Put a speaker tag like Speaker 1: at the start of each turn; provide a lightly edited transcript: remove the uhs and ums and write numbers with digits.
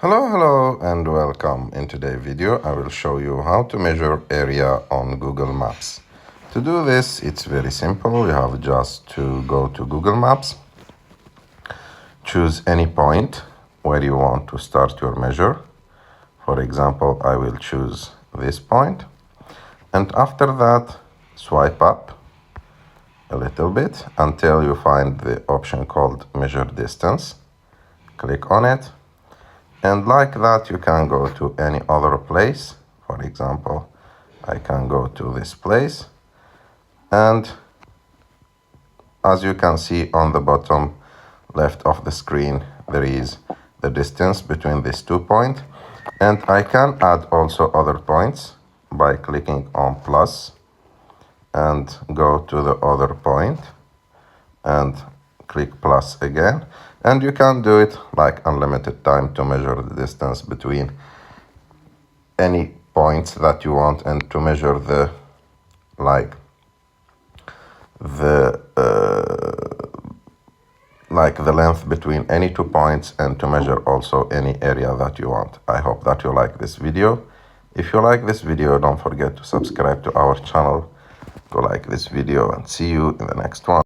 Speaker 1: Hello and welcome. In today's video I will show you how to measure area on Google Maps. To do this it's very simple. You have just to go to Google Maps, choose any point where you want to start your measure. For example, I will choose this point, and after that swipe up a little bit until you find the option called measure distance. Click on it. And like that, you can go to any other place. For example, I can go to this place. And as you can see on the bottom left of the screen, there is the distance between these 2 points. And I can add also other points by clicking on plus and go to the other point and click plus again. And you can do it like unlimited time to measure the distance between any points that you want, and to measure the length between any 2 points, and to measure also any area that you want. I hope that you like this video. If you like this video, don't forget to subscribe to our channel, to like this video, and see you in the next one.